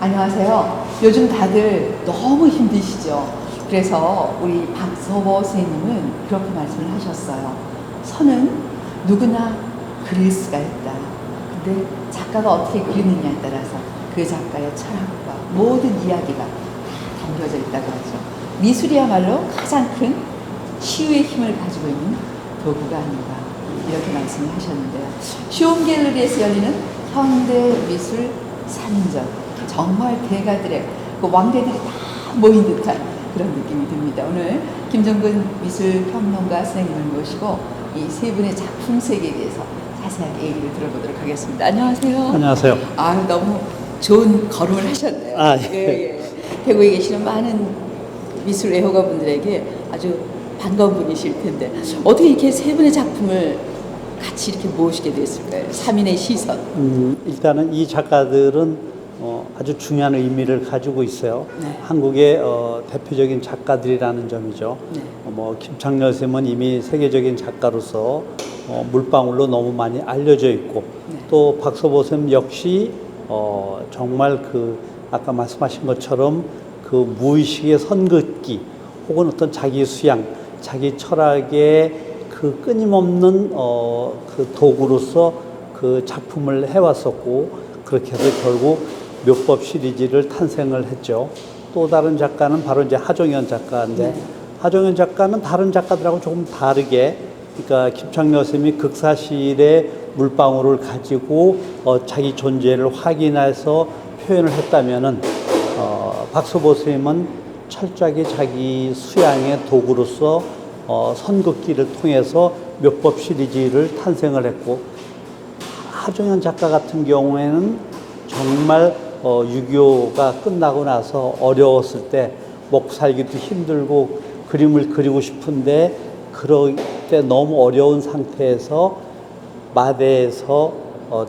안녕하세요. 요즘 다들 너무 힘드시죠? 그래서 우리 박서보 선생님은 그렇게 말씀을 하셨어요. 선은 누구나 그릴 수가 있다. 근데 작가가 어떻게 그리느냐에 따라서 그 작가의 철학과 모든 이야기가 다 담겨져 있다고 하죠. 미술이야말로 가장 큰 치유의 힘을 가지고 있는 도구가 아닌가 이렇게 말씀을 하셨는데요. 쇼움 갤러리에서 열리는 현대미술 3인전 정말 대가들의 그 왕대들이 다 모인 듯한 그런 느낌이 듭니다. 오늘 김정근 미술평론가 선생님을 모시고 이 세 분의 작품 세계에 대해서 자세하게 얘기를 들어보도록 하겠습니다. 안녕하세요. 안녕하세요. 아, 너무 좋은 걸음을 하셨네요. 아, 예. 예. 대구에 계시는 많은 미술 애호가분들에게 아주 반가운 분이실 텐데 어떻게 이렇게 세 분의 작품을 같이 이렇게 모시게 됐을까요? 3인의 시선. 일단은 이 작가들은 아주 중요한 의미를 가지고 있어요. 네. 한국의 대표적인 작가들이라는 점이죠. 네. 김창렬 쌤은 이미 세계적인 작가로서 물방울로 너무 많이 알려져 있고, 네. 또 박서보 쌤 역시 정말 그 아까 말씀하신 것처럼 그 무의식의 선긋기 혹은 어떤 자기 수양, 자기 철학의 그 끊임없는 그 도구로서 그 작품을 해왔었고, 그렇게 해서 결국 묘법 시리즈를 탄생을 했죠. 또 다른 작가는 바로 이제 하종현 작가인데, 네. 하종현 작가는 다른 작가들하고 조금 다르게, 그러니까 김창렬 쌤이 극사실의 물방울을 가지고 자기 존재를 확인해서 표현을 했다면은 박서보 쌤은 철저하게 자기 수양의 도구로서 선긋기를 통해서 묘법 시리즈를 탄생을 했고, 하종현 작가 같은 경우에는 정말 6.25가 끝나고 나서 어려웠을 때 먹고 살기도 힘들고 그림을 그리고 싶은데 그럴 때 너무 어려운 상태에서 마대에서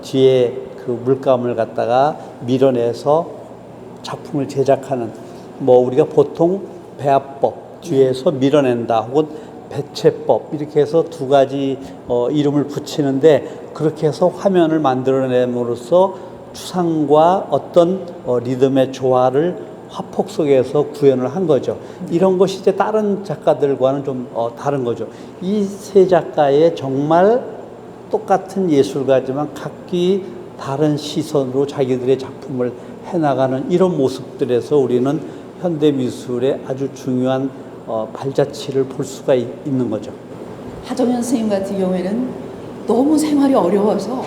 뒤에 그 물감을 갖다가 밀어내서 작품을 제작하는, 우리가 보통 배합법 뒤에서 밀어낸다 혹은 배채법 이렇게 해서 두 가지 이름을 붙이는데, 그렇게 해서 화면을 만들어냄으로써 추상과 어떤 리듬의 조화를 화폭 속에서 구현을 한 거죠. 이런 것이 이제 다른 작가들과는 좀 다른 거죠. 이 세 작가의 정말 똑같은 예술가지만 각기 다른 시선으로 자기들의 작품을 해나가는 이런 모습들에서 우리는 현대미술의 아주 중요한 발자취를 볼 수가 있는 거죠. 하정현 선생님 같은 경우에는 너무 생활이 어려워서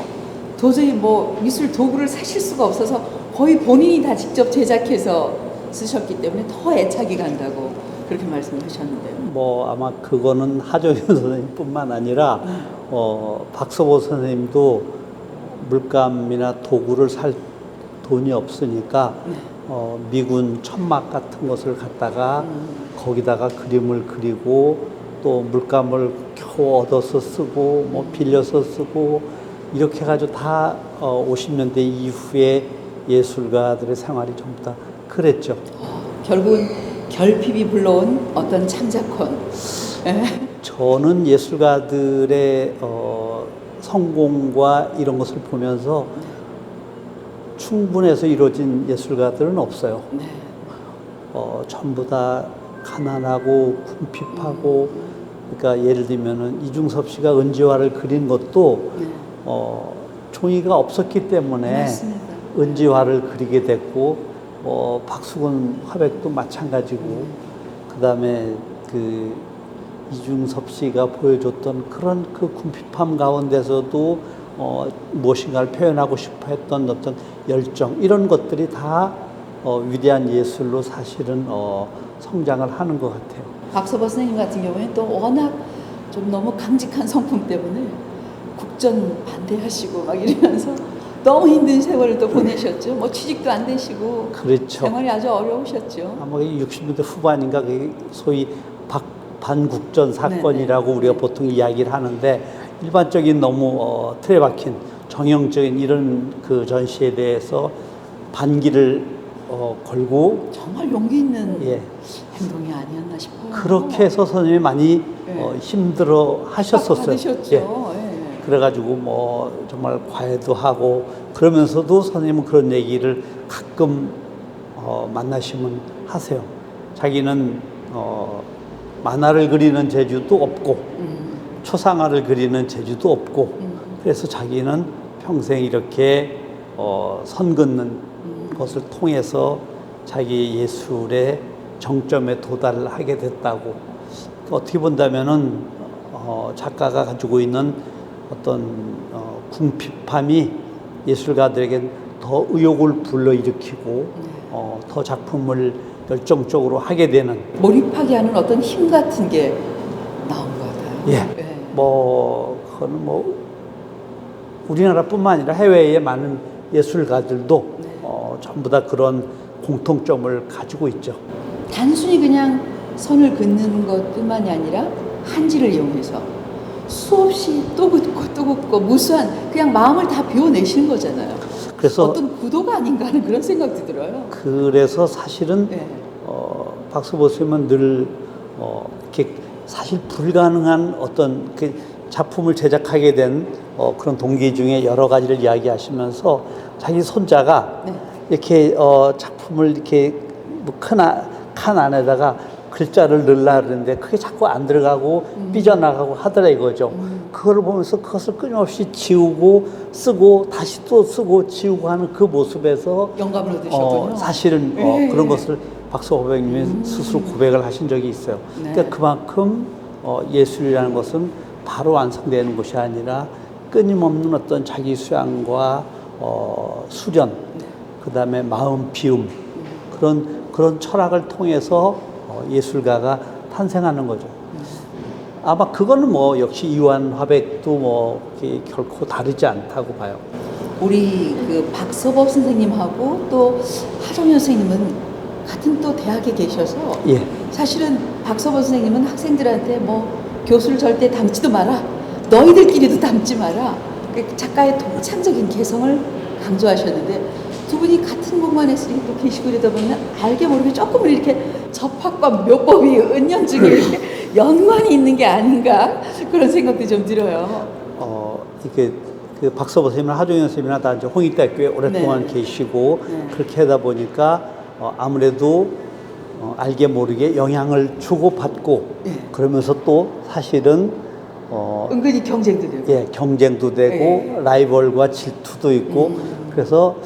도저히 미술 도구를 사실 수가 없어서 거의 본인이 다 직접 제작해서 쓰셨기 때문에 더 애착이 간다고 그렇게 말씀을 하셨는데요. 아마 그거는 하정현 선생님뿐만 아니라 박서보 선생님도 물감이나 도구를 살 돈이 없으니까 미군 천막 같은 것을 갖다가 거기다가 그림을 그리고 또 물감을 겨우 얻어서 쓰고 빌려서 쓰고 이렇게 해가지고 다 50년대 이후에 예술가들의 생활이 전부 다 그랬죠. 결국은 결핍이 불러온 어떤 창작권. 저는 예술가들의 성공과 이런 것을 보면서 충분해서 이루어진 예술가들은 없어요. 네. 전부 다 가난하고 궁핍하고, 그러니까 예를 들면은 이중섭 씨가 은지화를 그린 것도 네. 종이가 없었기 때문에 맞습니다. 은지화를 그리게 됐고, 박수근 화백도 마찬가지고, 그 다음에 그 이중섭 씨가 보여줬던 그런 그 궁핍함 가운데서도 무엇인가를 표현하고 싶어 했던 어떤 열정, 이런 것들이 다 위대한 예술로 사실은 성장을 하는 것 같아요. 박서보 선생님 같은 경우에는 또 워낙 좀 너무 강직한 성품 때문에 국전 반대하시고 막 이러면서 너무 힘든 세월을 또 보내셨죠. 취직도 안 되시고. 그렇죠. 생활이 아주 어려우셨죠. 아마 60년대 후반인가 그 소위 반국전 사건이라고 네네. 우리가 보통 이야기를 하는데, 일반적인 너무 틀에 박힌 정형적인 이런 그 전시에 대해서 반기를 걸고 정말 용기 있는 예. 행동이 아니었나 싶어요. 그렇게 해서 선생님이 많이 네. 힘들어 하셨었어요. 받으셨죠. 예. 예. 그래가지고 정말 과외도 하고, 그러면서도 선생님은 그런 얘기를 가끔 만나시면 하세요. 자기는 만화를 그리는 재주도 없고 초상화를 그리는 재주도 없고 그래서 자기는 평생 이렇게 선 긋는 것을 통해서 자기 예술의 정점에 도달하게 됐다고. 어떻게 본다면은 작가가 가지고 있는 어떤 궁핍함이 예술가들에게 더 의욕을 불러일으키고 더 작품을 열정적으로 하게 되는 몰입하게 하는 어떤 힘 같은 게 나온 것 같아요. 예. 네. 그거는 우리나라뿐만 아니라 해외의 많은 예술가들도 전부 다 그런 공통점을 가지고 있죠. 단순히 그냥 선을 긋는 것뿐만이 아니라 한지를 이용해서 수없이 또 긋고 또 긋고 무수한 그냥 마음을 다 비워내시는 거잖아요. 그래서 어떤 구도가 아닌가 하는 그런 생각도 들어요. 그래서 사실은 네. 박수보 선생님은 늘 이렇게 사실 불가능한 어떤 그 작품을 제작하게 된 그런 동기 중에 여러 가지를 이야기하시면서 자기 손자가 네. 이렇게 작품을 이렇게 칸 안에다가 글자를 넣으려 그러는데 그게 자꾸 안 들어가고 삐져나가고 하더라 이거죠. 그걸 보면서 그것을 끊임없이 지우고 쓰고 다시 또 쓰고 지우고 하는 그 모습에서 영감을 얻으셨군요. 사실은 네. 그런 것을 박수보 선생님이 스스로 고백을 하신 적이 있어요. 네. 그러니까 그만큼 예술이라는 것은 바로 완성되는 것이 아니라 끊임없는 어떤 자기 수양과 수련, 그 다음에 마음 비움 그런 철학을 통해서 예술가가 탄생하는 거죠. 아마 그거는 역시 이완 화백도 결코 다르지 않다고 봐요. 우리 그 박서법 선생님하고 또 하정현 선생님은 같은 또 대학에 계셔서 예. 사실은 박서법 선생님은 학생들한테 교수를 절대 닮지도 마라. 너희들끼리도 닮지 마라. 그 작가의 독창적인 개성을 강조하셨는데 두 분이 같은 공간에서 이렇게 계시고 이러다 보면 알게 모르게 조금은 이렇게 접합과 묘법이 은연중에 이렇게 연관이 있는 게 아닌가 그런 생각도 좀 들어요. 이렇게 그 박서보 선생님이나 하종현 선생님이나 다 이제 홍익대학교에 오랫동안 네. 계시고 네. 그렇게 하다 보니까 아무래도 알게 모르게 영향을 주고받고 네. 그러면서 또 사실은 은근히 경쟁도 되고. 예, 경쟁도 되고 네. 라이벌과 질투도 있고 그래서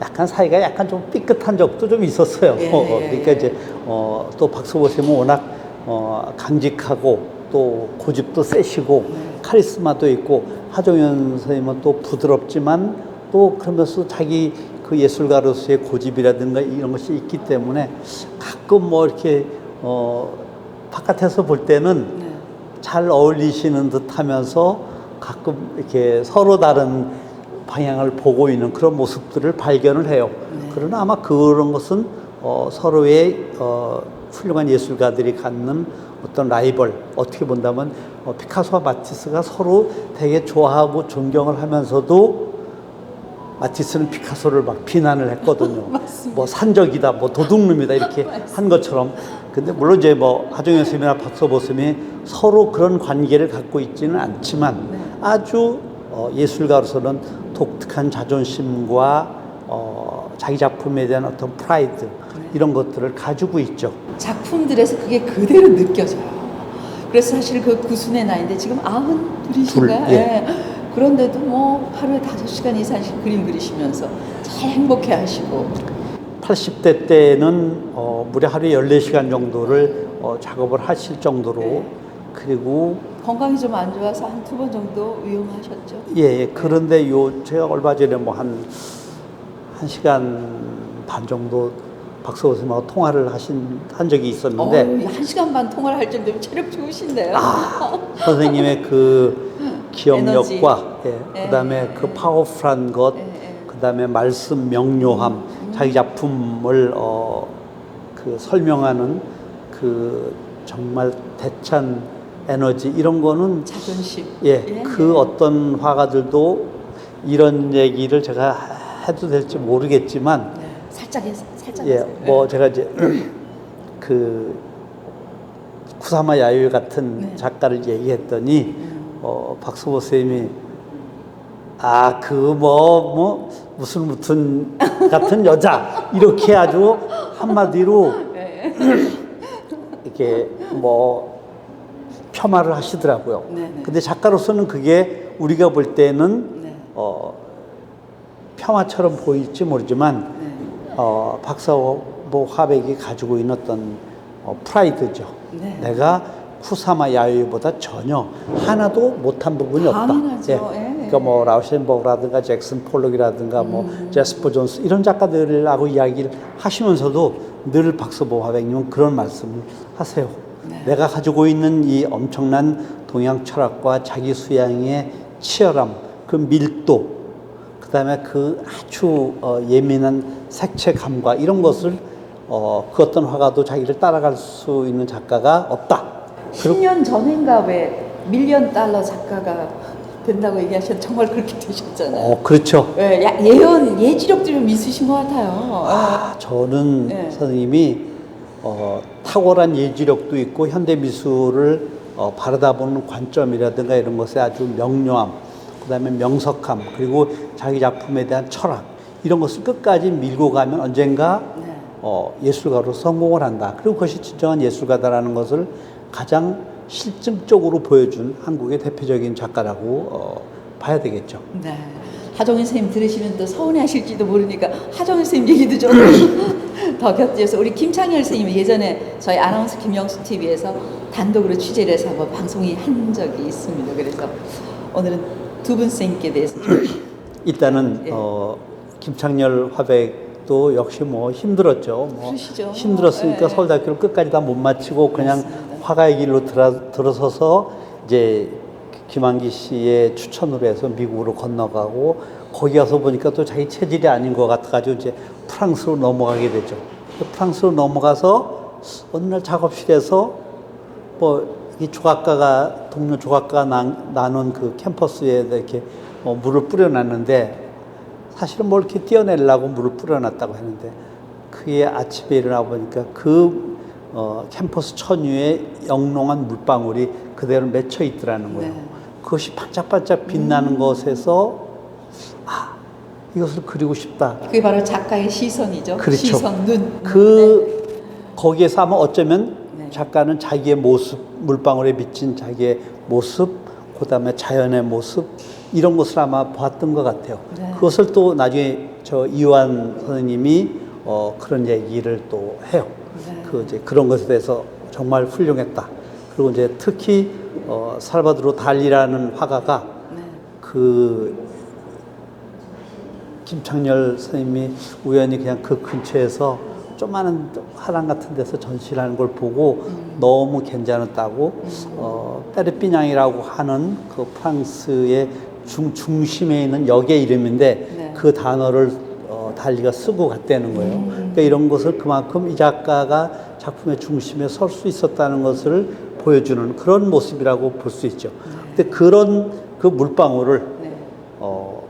약간 사이가 약간 좀 삐끗한 적도 좀 있었어요. 예, 그러니까 이제 또 박서보 선생님은 워낙 강직하고 또 고집도 세시고 카리스마도 있고 하종현 선생님은 또 부드럽지만 또 그러면서 자기 그 예술가로서의 고집이라든가 이런 것이 있기 때문에 가끔 이렇게 바깥에서 볼 때는 잘 어울리시는 듯 하면서 가끔 이렇게 서로 다른 방향을 보고 있는 그런 모습들을 발견을 해요. 그러나 아마 그런 것은 서로의 훌륭한 예술가들이 갖는 어떤 라이벌, 어떻게 본다면 피카소와 마티스가 서로 되게 좋아하고 존경을 하면서도 마티스는 피카소를 막 비난을 했거든요. 산적이다, 도둑놈이다 이렇게 한 것처럼. 근데 물론 이제 하종현 선생님이나 박서보 선생님이 서로 그런 관계를 갖고 있지는 않지만 아주 예술가로서는 독특한 자존심과 자기 작품에 대한 어떤 프라이드 이런 것들을 가지고 있죠. 작품들에서 그게 그대로 느껴져요. 그래서 사실 그 구순의 나이인데 지금 92이신가요? 예. 예. 그런데도 하루에 5시간 이상씩 그림 그리시면서 잘 행복해 하시고 80대 때는 무려 하루에 14시간 정도를 작업을 하실 정도로 그리고 건강이 좀 안 좋아서 한 2번 정도 위험하셨죠? 예, 그런데 제가 얼마 전에 한 1시간 반 정도 박서보 선생님하고 통화를 한 적이 있었는데 1시간 반 통화를 할 정도면 체력 좋으신데요? 선생님의 그 기억력과 그다음에 그 파워풀한 것 그다음에 말씀 명료함 자기 작품을 그 설명하는 그 정말 대찬 에너지 이런 거는 자존심. 그 어떤 화가들도 이런 얘기를 제가 해도 될지 모르겠지만 살짝 제가 이제 그 쿠사마 야요이 같은 작가를 얘기했더니 박수보 선생님이 아, 무슨 같은 여자. 이렇게 아주 한마디로 이렇게 폄하를 하시더라고요. 네네. 근데 작가로서는 그게 우리가 볼 때는 네. 폄하처럼 보일지 모르지만 네. 박사보 화백이 가지고 있는 어떤 프라이드죠. 네. 내가 쿠사마 야요이보다 전혀 하나도 못한 부분이 없다. 당연하죠. 예. 그러니까 라우센버그라든가 잭슨 폴록이라든가 제스퍼 존스 이런 작가들하고 이야기를 하시면서도 늘 박서보 화백님은 그런 말씀을 하세요. 네. 내가 가지고 있는 이 엄청난 동양 철학과 자기 수양의 치열함, 그 밀도, 그다음에 그 아주 예민한 색채 감각 이런 것을 그 어떤 화가도 자기를 따라갈 수 있는 작가가 없다. 10년 전인가 왜 $1,000,000 작가가 된다고 얘기하셨는데 정말 그렇게 되셨잖아요. 그렇죠. 예, 예지력도 좀 있으신 것 같아요. 저는 네. 선생님이 탁월한 예지력도 있고 현대 미술을 바라다보는 관점이라든가 이런 것에 아주 명료함, 그다음에 명석함, 그리고 자기 작품에 대한 철학 이런 것을 끝까지 밀고 가면 언젠가 네. 예술가로 성공을 한다. 그리고 그것이 진정한 예술가다라는 것을 가장 실증적으로 보여준 한국의 대표적인 작가라고 봐야 되겠죠. 네. 하정인 선생님 들으시면 또 서운해하실지도 모르니까 하정인 선생님 얘기도 좀 더 곁들여서 우리 김창열 선생님이 예전에 저희 아나운서 김영수 TV에서 단독으로 취재를 해서 한번 방송이 한 적이 있습니다. 그래서 오늘은 두 분 선생님께 대해서 좀 일단은 예. 김창렬 화백도 역시 힘들었죠. 그러시죠. 힘들었으니까 예. 서울대학교를 끝까지 다 못 마치고 그냥 맞습니다. 화가의 길로 들어서서 이제 김한기 씨의 추천으로 해서 미국으로 건너가고 거기 가서 보니까 또 자기 체질이 아닌 것 같아가지고 이제 프랑스로 넘어가게 되죠. 프랑스로 넘어가서 어느 날 작업실에서 이 조각가가 동료 조각가가 나눈 그 캠퍼스에 이렇게 물을 뿌려놨는데 사실은 뭘 이렇게 띄어내려고 물을 뿌려놨다고 했는데 그게 아침에 일어나 보니까 그 캠퍼스 천유에 영롱한 물방울이 그대로 맺혀 있더라는 거예요. 네. 그것이 반짝반짝 빛나는 것에서 이것을 그리고 싶다. 그게 바로 작가의 시선이죠. 그렇죠. 시선, 눈. 거기에서 아마 어쩌면 네. 작가는 자기의 모습, 물방울에 비친 자기의 모습, 그 다음에 자연의 모습, 이런 것을 아마 봤던 것 같아요. 네. 그것을 또 나중에 이완 선생님이 그런 얘기를 또 해요. 네. 이제 그런 것에 대해서 정말 훌륭했다. 그리고 이제 특히 살바도르 달리라는 화가가 네. 김창렬 선생님이 우연히 그냥 그 근처에서 조그마한 화廊같은 데서 전시를 하는 걸 보고 너무 괜찮았다고 페르피냥이라고 하는 그 프랑스의 중심에 있는 역의 이름인데 네. 그 단어를 달리가 쓰고 갔다는 거예요. 그러니까 이런 것을 그만큼 이 작가가 작품의 중심에 설 수 있었다는 것을 보여주는 그런 모습이라고 볼 수 있죠. 근데 그런 그 물방울을 네.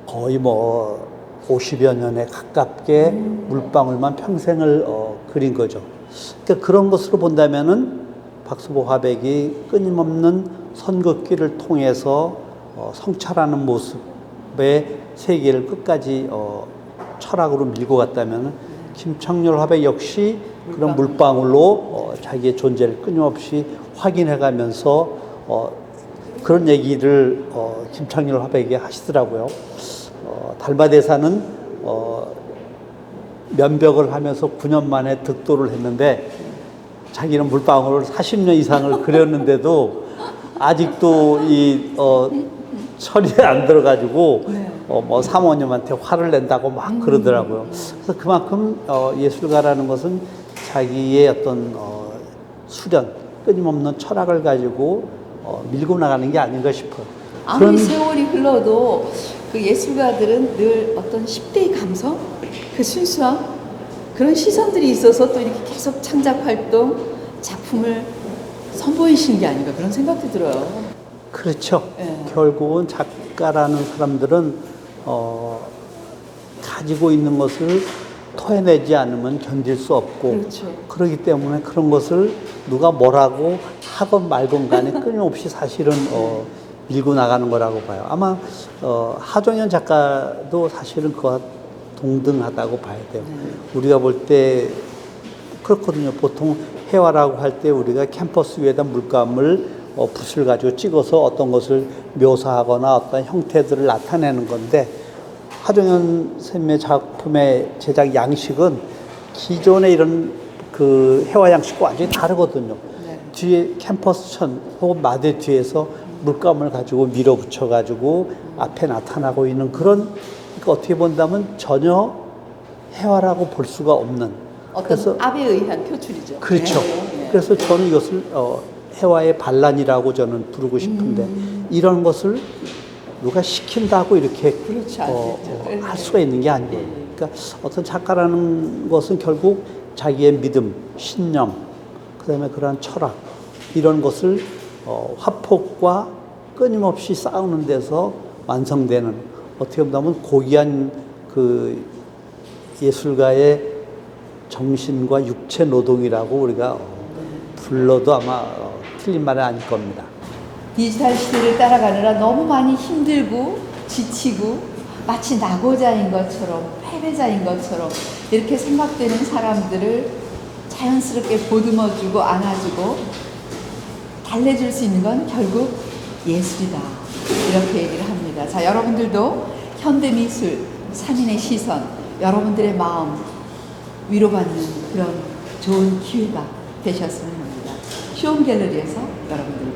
거의 50여 년에 가깝게 물방울만 평생을 그린 거죠. 그러니까 그런 것으로 본다면은 박서보 화백이 끊임없는 선긋기를 통해서 성찰하는 모습의 세계를 끝까지 철학으로 밀고 갔다면 김창렬 화백 역시 그런 물방울로 자기의 존재를 끊임없이 확인해가면서 그런 얘기를 김창렬 화백이 하시더라고요. 달마대사는 면벽을 하면서 9년 만에 득도를 했는데 자기는 물방울을 40년 이상을 그렸는데도 아직도 철이 안 들어가지고 사모님한테 화를 낸다고 막 그러더라고요. 그래서 그만큼 예술가라는 것은 자기의 어떤 수련, 끊임없는 철학을 가지고 밀고 나가는 게 아닌가 싶어요. 아무리 세월이 흘러도 그 예술가들은 늘 어떤 10대의 감성, 그 순수함, 그런 시선들이 있어서 또 이렇게 계속 창작 활동, 작품을 선보이시는 게 아닌가 그런 생각도 들어요. 그렇죠. 예. 결국은 작가라는 사람들은 가지고 있는 것을 토해내지 않으면 견딜 수 없고 그렇죠. 그렇기 때문에 그런 것을 누가 뭐라고 하건 말건 간에 끊임없이 사실은 밀고 나가는 거라고 봐요. 아마 하정연 작가도 사실은 그와 동등하다고 봐야 돼요. 우리가 볼 때 그렇거든요. 보통 회화라고 할 때 우리가 캠퍼스 위에다 물감을 붓을 가지고 찍어서 어떤 것을 묘사하거나 어떤 형태들을 나타내는 건데, 하정연 선생님의 작품의 제작 양식은 기존의 이런 그 회화 양식과 완전히 다르거든요. 네. 뒤에 캠퍼스 천 혹은 마대 뒤에서 물감을 가지고 밀어붙여 가지고 앞에 나타나고 있는 그런, 그러니까 어떻게 본다면 전혀 회화라고 볼 수가 없는, 어떤 압에 의한 표출이죠. 그렇죠. 네. 그래서 저는 이것을 회화의 반란이라고 저는 부르고 싶은데, 이런 것을 누가 시킨다고 이렇게 그렇지 않겠죠. 할 수가 있는 게 아니고, 그러니까 어떤 작가라는 것은 결국 자기의 믿음, 신념, 그다음에 그러한 철학, 이런 것을 화폭과 끊임없이 싸우는 데서 완성되는, 어떻게 보면 고귀한 그 예술가의 정신과 육체 노동이라고 우리가 불러도 아마 틀린 말은 아닐 겁니다. 디지털 시대를 따라가느라 너무 많이 힘들고 지치고 마치 낙오자인 것처럼 패배자인 것처럼 이렇게 생각되는 사람들을 자연스럽게 보듬어주고 안아주고 달래줄 수 있는 건 결국 예술이다, 이렇게 얘기를 합니다. 자, 여러분들도 현대미술, 산인의 시선, 여러분들의 마음 위로받는 그런 좋은 기회가 되셨으면 합니다. 쇼움 갤러리에서 여러분들